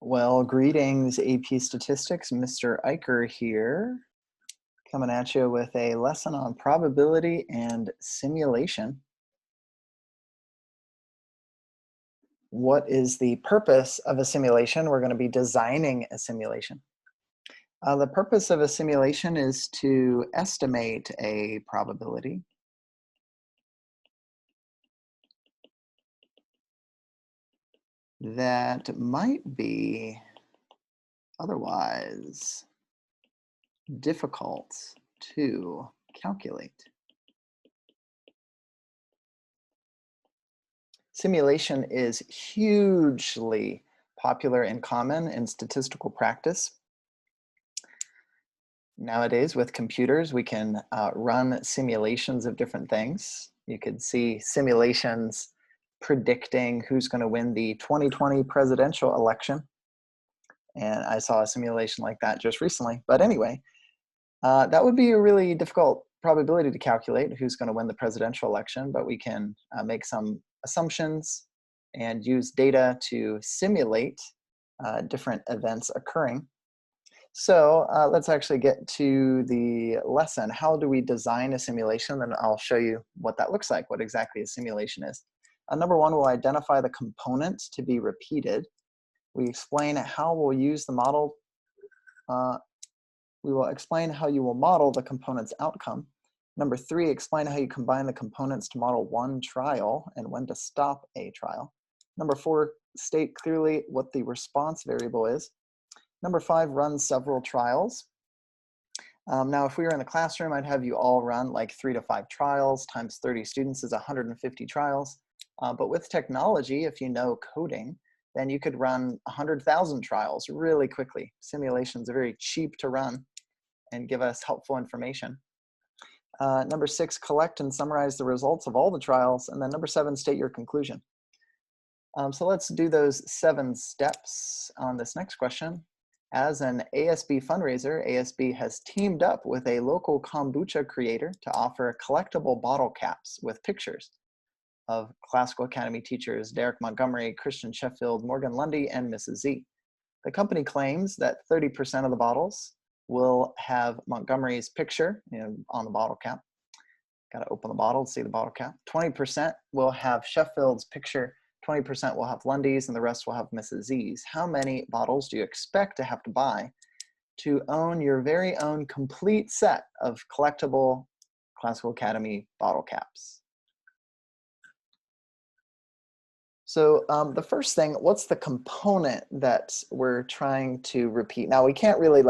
Well, greetings, AP Statistics. Mr. Eicher here, coming at you with a lesson on probability and simulation. What is the purpose of a simulation? We're going to be designing a simulation. The purpose of a simulation is to estimate a probability that might be otherwise difficult to calculate. Simulation is hugely popular and common in statistical practice. Nowadays, with computers, we can run simulations of different things. You could see simulations predicting who's going to win the 2020 presidential election. And I saw a simulation like that just recently. But anyway, that would be a really difficult probability to calculate who's going to win the presidential election, but we can make some assumptions and use data to simulate different events occurring. So let's actually get to the lesson. How do we design a simulation? And I'll show you what that looks like, what exactly a simulation is. Number one, we'll identify the components to be repeated. We explain how we'll use the model. We will explain how you will model the component's outcome. Number three, explain how you combine the components to model one trial and when to stop a trial. Number four, state clearly what the response variable is. Number five, run several trials. Now, if we were in the classroom, I'd have you all run like 3 to 5 trials times 30 students is 150 trials. But with technology, if you know coding, then you could run 100,000 trials really quickly. Simulations are very cheap to run and give us helpful information. Number six, collect and summarize the results of all the trials. And then number seven, state your conclusion. So let's do those 7 steps on this next question. As an ASB fundraiser, ASB has teamed up with a local kombucha creator to offer collectible bottle caps with pictures of Classical Academy teachers Derek Montgomery, Christian Sheffield, Morgan Lundy, and Mrs. Z. The company claims that 30% of the bottles will have Montgomery's picture on the bottle cap. Got to open the bottle to see the bottle cap. 20% will have Sheffield's picture, 20% will have Lundy's, and the rest will have Mrs. Z's. How many bottles do you expect to have to buy to own your very own complete set of collectible Classical Academy bottle caps? So the first thing, what's the component that we're trying to repeat? Now, we can't really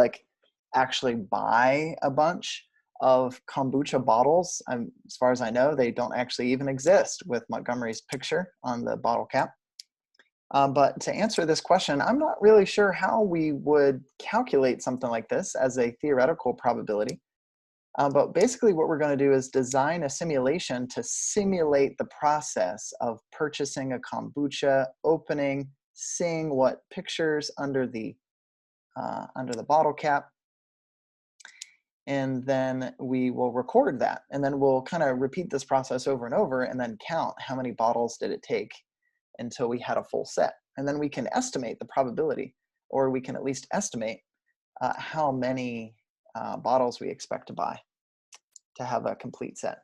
actually buy a bunch of kombucha bottles. As far as I know, they don't actually even exist with Montgomery's picture on the bottle cap. But to answer this question, I'm not really sure how we would calculate something like this as a theoretical probability. But basically what we're going to do is design a simulation to simulate the process of purchasing a kombucha, opening, seeing what pictures under the bottle cap, and then we will record that. And then we'll kind of repeat this process over and over and then count how many bottles did it take until we had a full set. And then we can estimate the probability, or we can at least estimate how many bottles we expect to buy to have a complete set.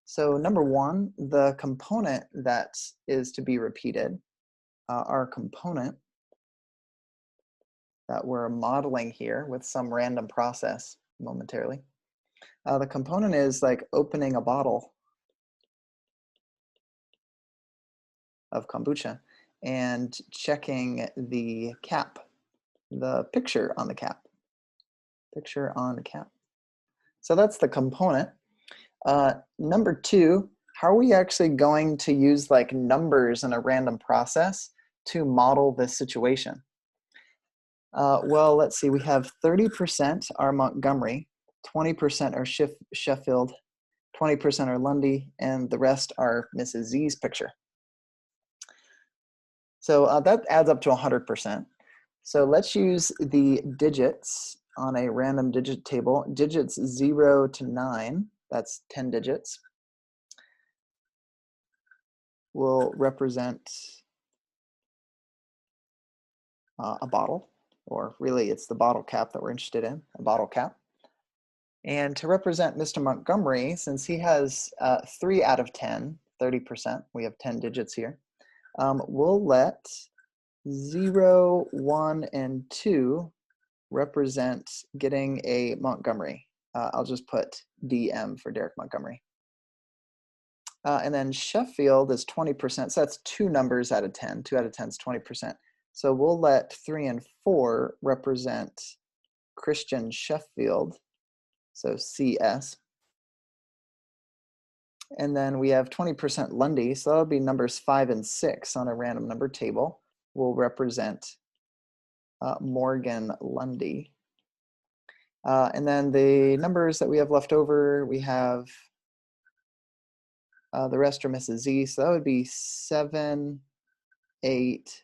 So number one, the component that is to be repeated, our component that we're modeling here with some random process momentarily. The component is like opening a bottle of kombucha and checking the cap, the picture on the cap. Picture on the cap. So that's the component. Number two, how are we actually going to use numbers in a random process to model this situation? Well, let's see, we have 30% are Montgomery, 20% are Sheffield, 20% are Lundy, and the rest are Mrs. Z's picture. So that adds up to 100%. So let's use the digits on a random digit table. Digits 0 to 9, that's 10 digits, will represent a bottle, or really it's the bottle cap that we're interested in, a bottle cap. And to represent Mr. Montgomery, since he has 3 out of 10, 30%, we have 10 digits here, we'll let 0, 1, and 2 represent getting a Montgomery. I'll just put DM for Derek Montgomery. And then Sheffield is 20%, so that's 2 numbers out of 10. 2 out of 10 is 20%. So we'll let 3 and 4 represent Christian Sheffield, so CS. And then we have 20% Lundy, so that'll be numbers 5 and 6 on a random number table. Will represent Morgan Lundy. And then the numbers that we have left over, we have the rest are Mrs. Z, so that would be 7, 8,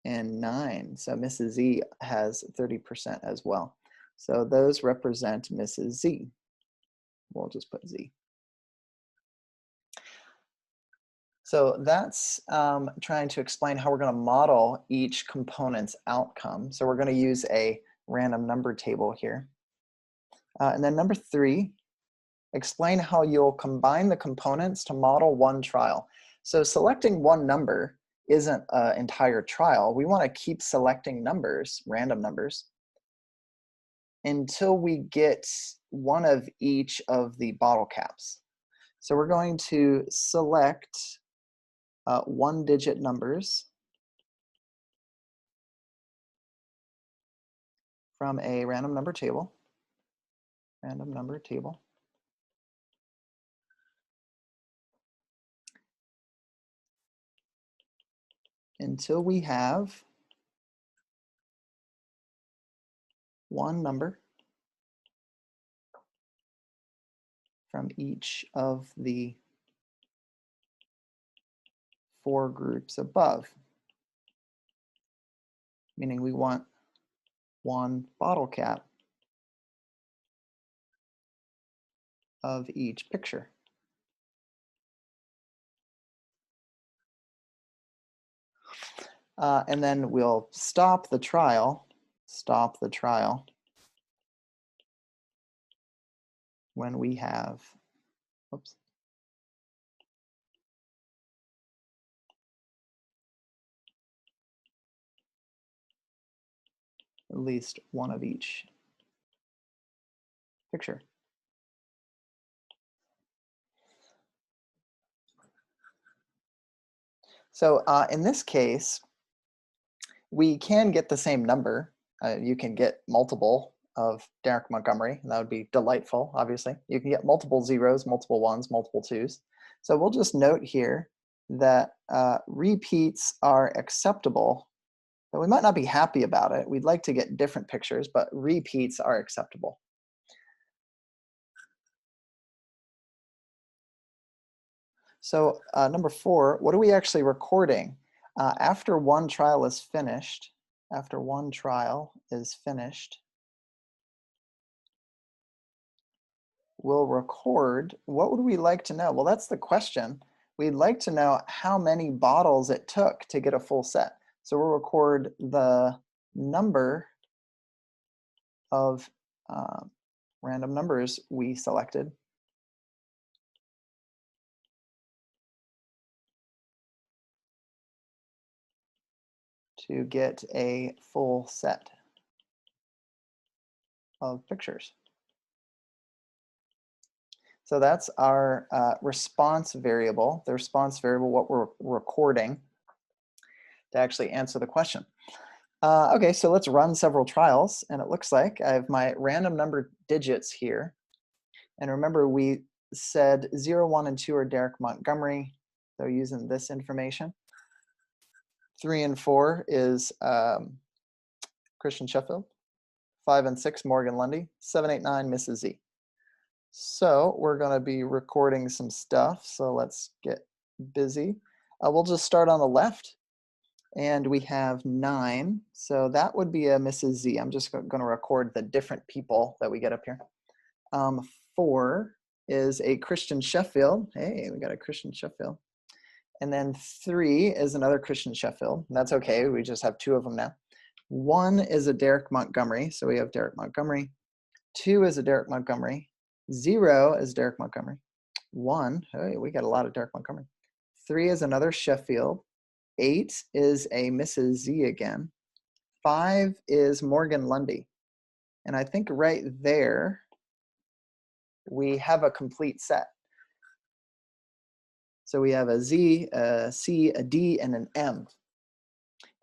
and 9. So Mrs. Z has 30% as well. So those represent Mrs. Z. We'll just put Z. So that's trying to explain how we're going to model each component's outcome. So we're going to use a random number table here. And then number 3, explain how you'll combine the components to model one trial. So selecting one number isn't an entire trial. We want to keep selecting numbers, random numbers, until we get one of each of the bottle caps. So we're going to select 1-digit numbers from a random number table. Random number table. Until we have one number from each of the 4 groups above, meaning we want one bottle cap of each picture. And then we'll stop the trial when we have, oops, at least one of each picture. So in this case, we can get the same number. You can get multiple of Derek Montgomery, and that would be delightful, obviously. You can get multiple zeros, multiple ones, multiple twos. So we'll just note here that repeats are acceptable, but we might not be happy about it. We'd like to get different pictures, but repeats are acceptable. So number 4, what are we actually recording? After one trial is finished, we'll record, what would we like to know? Well, that's the question. We'd like to know how many bottles it took to get a full set. So we'll record the number of random numbers we selected to get a full set of pictures. So that's our response variable, the response variable, what we're recording to actually answer the question. Okay, so let's run several trials, and it looks like I have my random number digits here. And remember, we said 0, 1, and 2 are Derek Montgomery, so using this information. 3 and 4 is Christian Sheffield. 5 and 6, Morgan Lundy. 7, 8, 9, Mrs. Z. So we're going to be recording some stuff, so let's get busy. We'll just start on the left, and we have 9, so that would be a Mrs. Z. I'm just going to record the different people that we get up here. 4 is a Christian Sheffield. Hey, we got a Christian Sheffield. And then 3 is another Christian Sheffield. That's okay, we just have 2 of them now. 1 is a Derek Montgomery, so we have Derek Montgomery. 2 is a Derek Montgomery. 0 is Derek Montgomery. 1, hey, we got a lot of Derek Montgomery. 3 is another Sheffield. 8 is a Mrs. Z again. 5 is Morgan Lundy. And I think right there, we have a complete set. So we have a Z, a C, a D, and an M.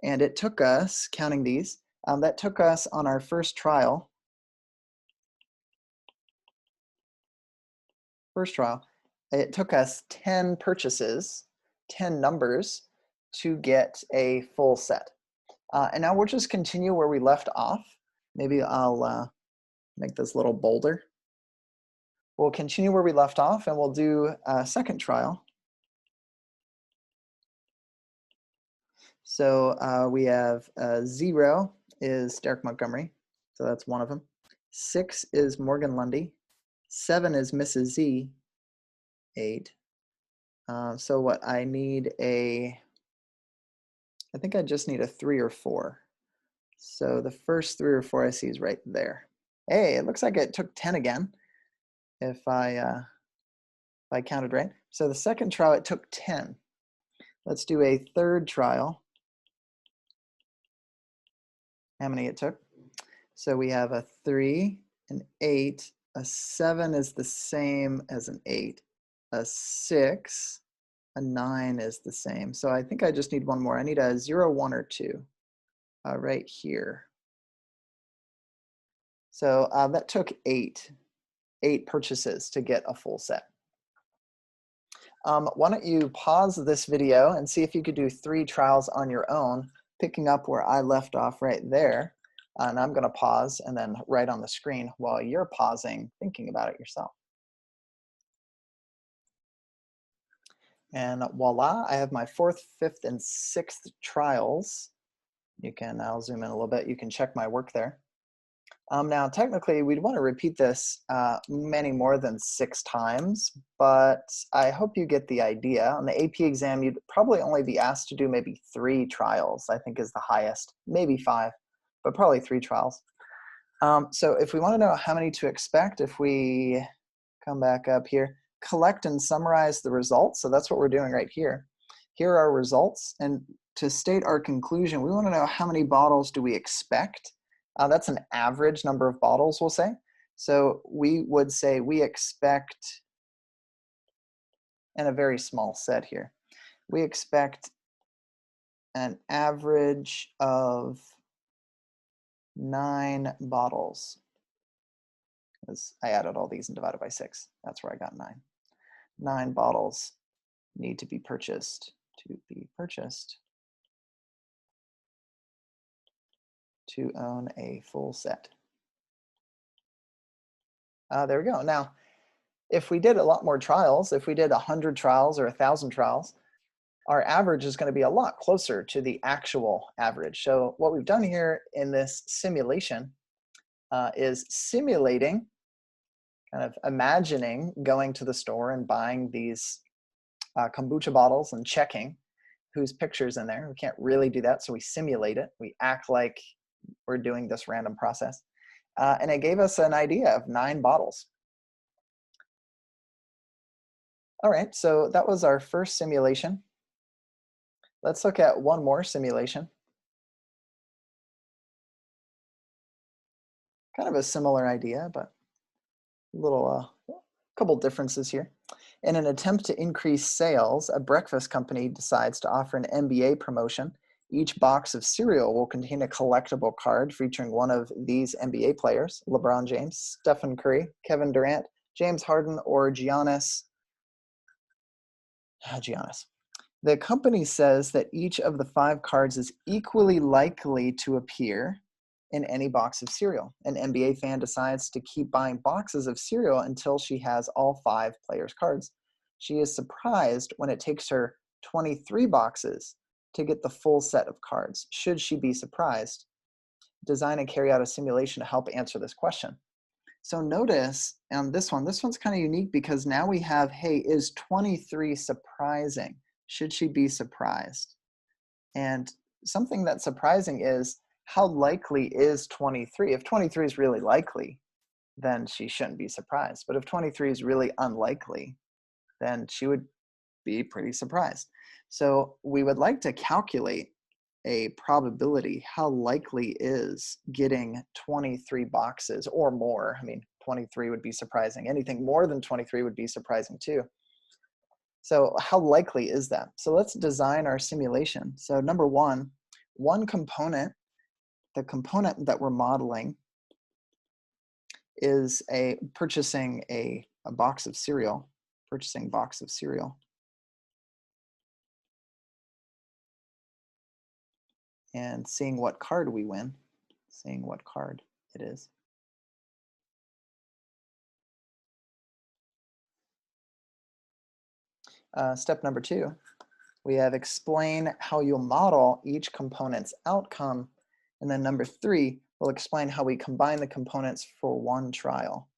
And it took us, counting these, that took us on our first trial. It took us 10 purchases, 10 numbers to get a full set. And now we'll just continue where we left off. Maybe I'll make this a little bolder. We'll continue where we left off and we'll do a second trial. So we have 0 is Derek Montgomery, so that's one of them. 6 is Morgan Lundy. 7 is Mrs. Z. 8. So what I need I think I just need a 3 or 4. So the first 3 or 4 I see is right there. Hey, it looks like it took 10 again, if I counted right. So the second trial, it took 10. Let's do a third trial. How many it took? So we have a 3, an 8, a 7 is the same as an 8, a 6, a 9 is the same. So I think I just need one more. I need a 0, 1, or 2 right here. So that took 8 purchases to get a full set. Why don't you pause this video and see if you could do 3 trials on your own, picking up where I left off right there. And I'm going to pause and then write on the screen while you're pausing, thinking about it yourself. And voila, I have my 4th, 5th, and 6th trials. I'll zoom in a little bit. You can check my work there. Now, technically, we'd want to repeat this many more than 6 times, but I hope you get the idea. On the AP exam, you'd probably only be asked to do maybe 3 trials, I think is the highest, maybe 5, but probably 3 trials. So if we want to know how many to expect, if we come back up here, collect and summarize the results. So that's what we're doing right here. Here are our results. And to state our conclusion, we want to know how many bottles do we expect. That's an average number of bottles, we'll say. So we would say we expect, and a very small set here, we expect an average of 9 bottles. I added all these and divided by 6. That's where I got 9. 9 bottles need to be purchased to own a full set. There we go. Now, if we did a lot more trials, if we did 100 trials or 1,000 trials, our average is going to be a lot closer to the actual average. So what we've done here in this simulation is simulating, kind of imagining going to the store and buying these kombucha bottles and checking whose picture's in there. We can't really do that, so we simulate it. We act like we're doing this random process. And it gave us an idea of 9 bottles. All right, so that was our first simulation. Let's look at one more simulation. Kind of a similar idea, but a couple differences here. In an attempt to increase sales, a breakfast company decides to offer an NBA promotion. Each box of cereal will contain a collectible card featuring one of these NBA players: LeBron James, Stephen Curry, Kevin Durant, James Harden, or Giannis. The company says that each of the 5 cards is equally likely to appear in any box of cereal. An NBA fan decides to keep buying boxes of cereal until she has all 5 players' cards. She is surprised when it takes her 23 boxes to get the full set of cards. Should she be surprised? Design and carry out a simulation to help answer this question. So notice on this one's kind of unique because now we have, hey, is 23 surprising? Should she be surprised? And something that's surprising is how likely is 23? If 23 is really likely, then she shouldn't be surprised. But if 23 is really unlikely, then she would be pretty surprised. So we would like to calculate a probability. How likely is getting 23 boxes or more? I mean, 23 would be surprising. Anything more than 23 would be surprising too. So how likely is that? So let's design our simulation. So number one component, the component that we're modeling is purchasing a box of cereal, purchasing box of cereal. And seeing what card we win, seeing what card it is. Step number 2, we have explain how you'll model each component's outcome. And then number 3, we'll explain how we combine the components for one trial.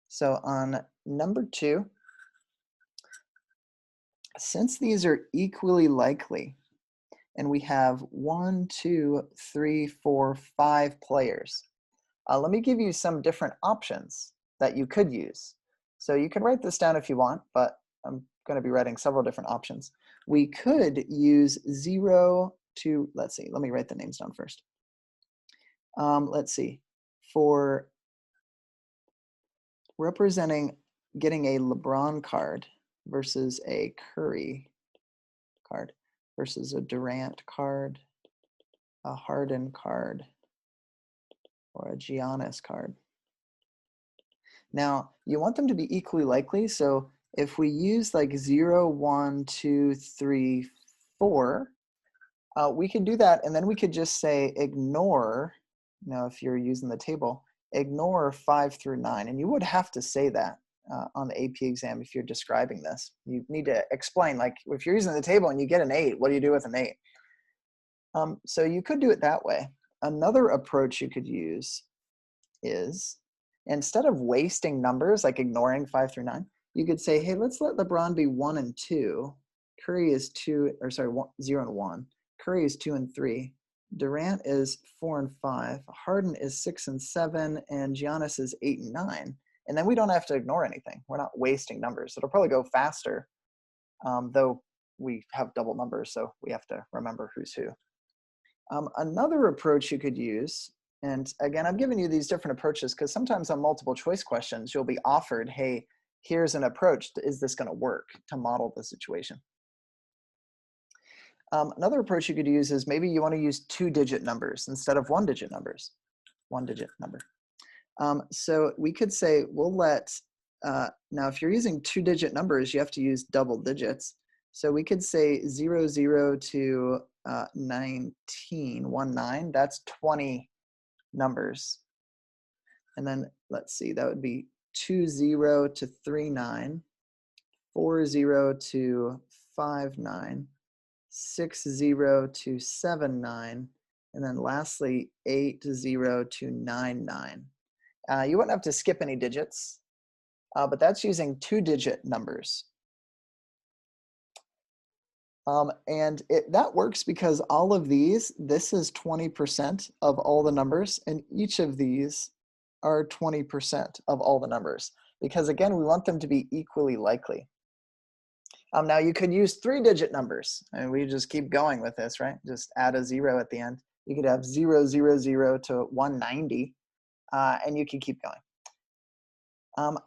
So on number 2, since these are equally likely, and we have 1, 2, 3, 4, 5 players, let me give you some different options that you could use. So you can write this down if you want, but I'm going to be writing several different options. We could use 0 to, let's see, let me write the names down first. Let's see, for representing getting a LeBron card versus a Curry card versus a Durant card, a Harden card, or a Giannis card. Now, you want them to be equally likely, so if we use like 0, 1, 2, 3, 4, we could do that, and then we could just say ignore, if you're using the table, ignore 5 through 9, and you would have to say that on the AP exam if you're describing this. You need to explain, like if you're using the table and you get an 8, what do you do with an 8? So you could do it that way. Another approach you could use is, instead of wasting numbers, like ignoring 5 through 9, you could say, hey, let's let LeBron be 1 and 2. Curry is 2, or sorry, 0 and 1. Curry is 2 and 3. Durant is 4 and 5. Harden is 6 and 7. And Giannis is 8 and 9. And then we don't have to ignore anything. We're not wasting numbers. It'll probably go faster, though we have double numbers, so we have to remember who's who. Another approach you could use, and again, I'm giving you these different approaches because sometimes on multiple choice questions, you'll be offered, hey, here's an approach. Is this going to work to model the situation? Another approach you could use is maybe you want to use 2-digit numbers instead of 1-digit numbers. 1-digit number. So we could say we'll let, now if you're using 2-digit numbers, you have to use double digits. So we could say 0, 0 to 19, 1, 9, that's 20 numbers. And then let's see, that would be 2, 0 to 3, 9, 4, 0 to 5, 9, 6, 0 to 7, 9, and then lastly 8, 0 to 9, 9. You wouldn't have to skip any digits, but that's using 2-digit numbers. And that works because all of these, this is 20% of all the numbers, and each of these are 20% of all the numbers. Because again, we want them to be equally likely. Now you could use 3-digit numbers, and we just keep going with this, right? Just add a 0 at the end. You could have 0, 0, 0 to 190, and you can keep going.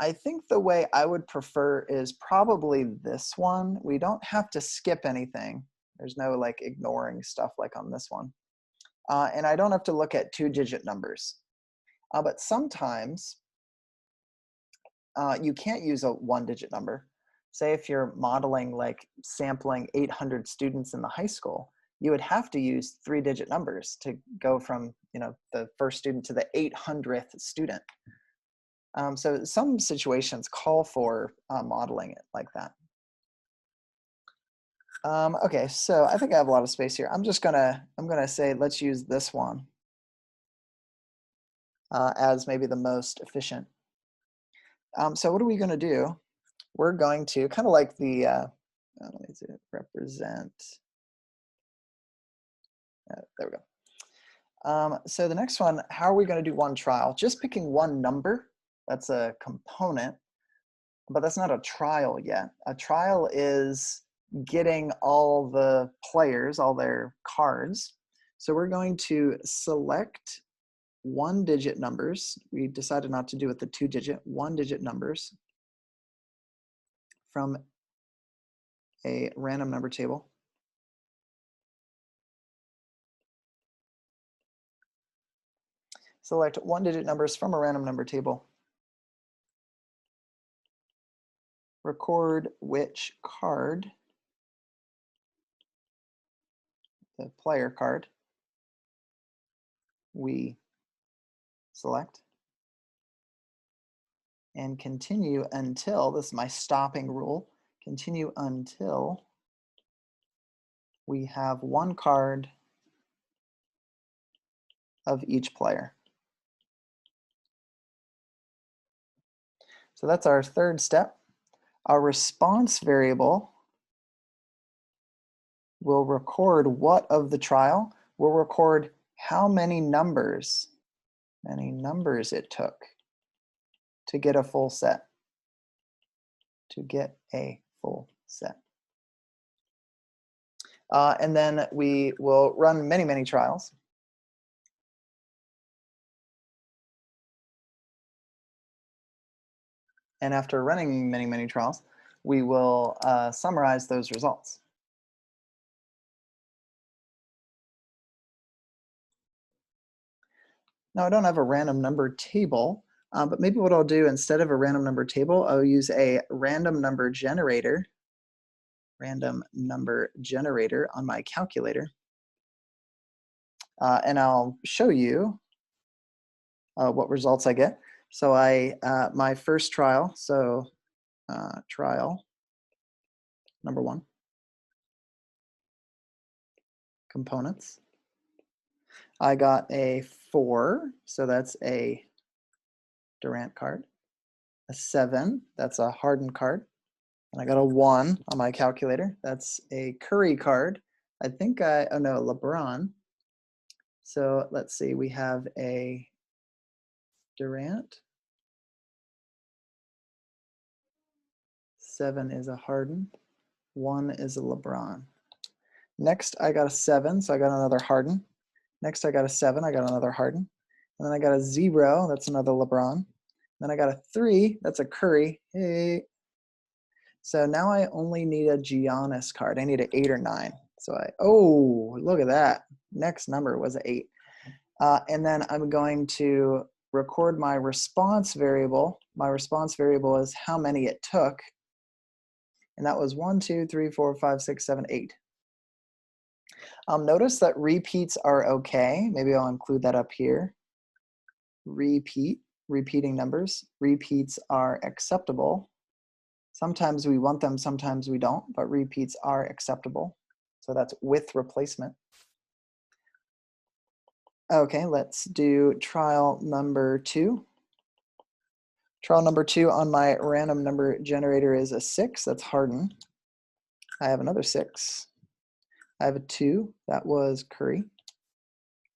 I think the way I would prefer is probably this one. We don't have to skip anything. There's no like ignoring stuff like on this one. And I don't have to look at 2-digit numbers. But sometimes you can't use a 1-digit number. Say if you're modeling like sampling 800 students in the high school, you would have to use 3-digit numbers to go from the first student to the 800th student. So some situations call for modeling it like that. Okay, so I think I have a lot of space here. I'm gonna say let's use this one as maybe the most efficient. So what are we gonna do? We're going to kind of like the let me represent. There we go. So the next one, how are we going to do one trial? Just picking one number, that's a component, but that's not a trial yet. A trial is getting all the players, all their cards. So we're going to select one-digit numbers. We decided not to do it the two-digit, one-digit numbers from a random number table. Select one-digit numbers from a random number table. Record which card, the player card, we select. And continue until, this is my stopping rule, continue until we have one card of each player. So that's our third step. Our response variable will record what of the trial? We'll record how many numbers it took to get a full set. To get a full set. And then we will run many, many trials. And after running many, many trials, we will summarize those results. Now, I don't have a random number table, but maybe what I'll do instead of a random number table, I'll use a random number generator on my calculator. And I'll show you what results I get. So my first trial, so trial number 1, components. I got a 4, so that's a Durant card. A 7, that's a Harden card. And I got a 1 on my calculator. That's a Curry card. I think oh no, LeBron. So let's see, we have a Durant. 7 is a Harden. 1 is a LeBron. Next, I got a 7, so I got another Harden. Next, I got a 7, I got another Harden. And then I got a 0, that's another LeBron. Then I got a 3, that's a Curry. Hey. So now I only need a Giannis card. I need an 8 or 9. So oh, look at that. Next number was an 8. And then I'm going to record my response variable. My response variable is how many it took. And that was 1, 2, 3, 4, 5, 6, 7, 8. Notice that repeats are okay. Maybe I'll include that up here. Repeating numbers. Repeats are acceptable. Sometimes we want them, sometimes we don't, but repeats are acceptable. So that's with replacement. Okay, let's do trial number 2. Trial number 2 on my random number generator is a 6, that's Harden. I have another 6. I have a 2, that was Curry.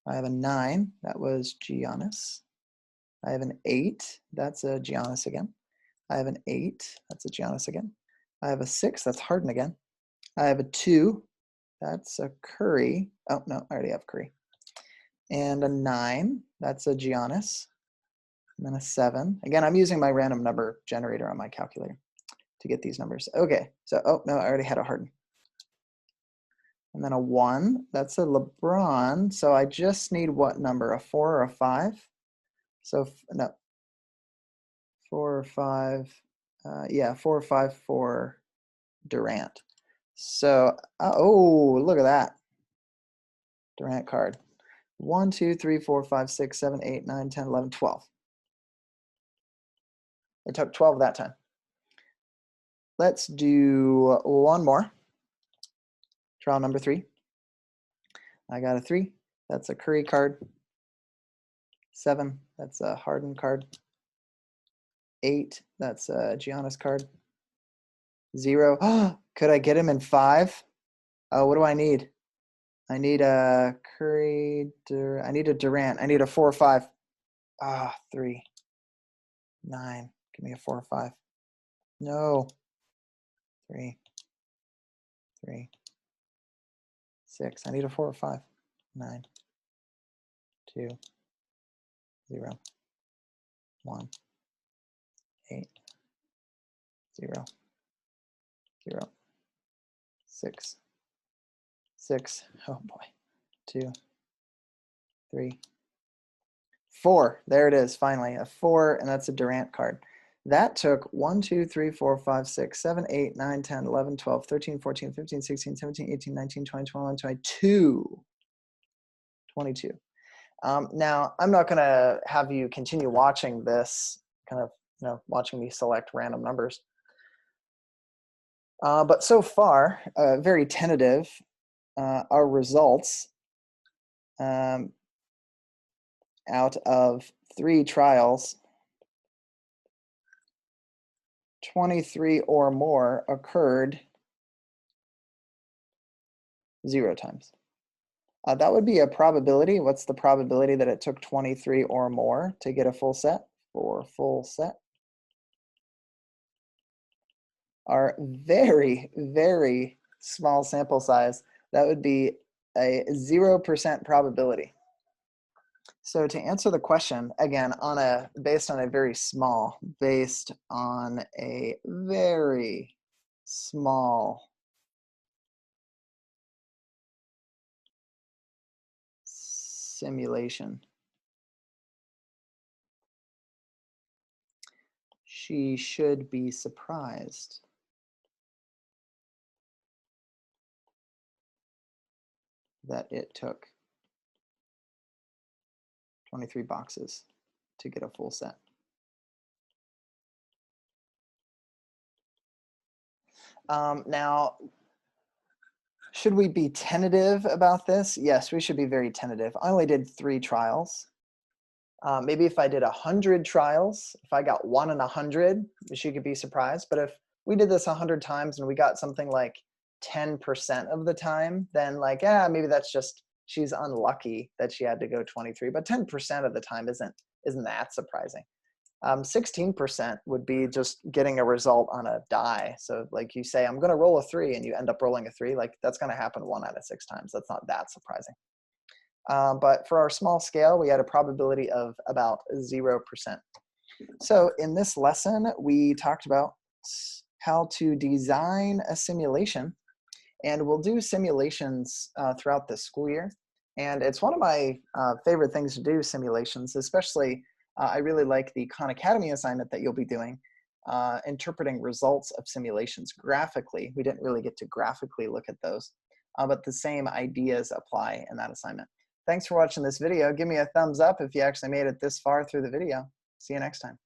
I have a 9, that was Giannis. I have an 8, that's a Giannis again. I have an 8, that's a Giannis again. I have a 6, that's Harden again. I have a 2, that's a Curry. Oh, no, I already have Curry. And a 9, that's a Giannis. And then a 7. Again, I'm using my random number generator on my calculator to get these numbers. Okay, so, oh, no, I already had a Harden. And then a 1, that's a LeBron. So I just need what number, a 4 or a 5? So, no, 4 or 5, yeah, 4 or 5 for Durant. So, oh, look at that. Durant card. 1, 2, 3, 4, 5, 6, 7, 8, 9, 10, 11, 12. It took 12 that time. Let's do one more. Trial number 3. I got a 3. That's a Curry card. 7. That's a Harden card. 8. That's a Giannis card. 0. Could I get him in 5? Oh, what do I need? I need a Curry, I need a Durant. I need a 4 or 5. 3, 9. Give me a 4 or 5. No. 3, 3, 6. I need a 4 or 5. 9, 2, 0, 1, 8, 0, 0, 6, 6. Oh boy. 2, 3, 4. There it is, finally. A 4, and that's a Durant card. That took 1, 2, 3, 4, 5, 6, 7, 8, 9, 10, 11, 12, 13, 14, 15, 16, 17, 18, 19, 20, 21, 22. 22. Now, I'm not going to have you continue watching this, kind of, watching me select random numbers. But so far, very tentative, our results out of 3 trials, 23 or more occurred 0 times. That would be a probability. What's the probability that it took 23 or more to get a full set? For full set are very, very small sample size. That would be a 0% probability. So to answer the question, again, based on a very small simulation, she should be surprised that it took 23 boxes to get a full set. Now, should we be tentative about this? Yes, we should be very tentative. I only did 3 trials. Maybe if I did 100 trials, if I got 1 in 100, she could be surprised. But if we did this 100 times and we got something like 10% of the time, then like, maybe that's just, she's unlucky that she had to go 23. But 10% of the time isn't that surprising. 16% would be just getting a result on a die. So like you say, I'm going to roll a 3 and you end up rolling a 3. Like that's going to happen 1 out of 6 times. That's not that surprising. But for our small scale, we had a probability of about 0%. So in this lesson, we talked about how to design a simulation. And we'll do simulations throughout the school year. And it's one of my favorite things to do, simulations, especially I really like the Khan Academy assignment that you'll be doing, interpreting results of simulations graphically. We didn't really get to graphically look at those, but the same ideas apply in that assignment. Thanks for watching this video. Give me a thumbs up if you actually made it this far through the video. See you next time.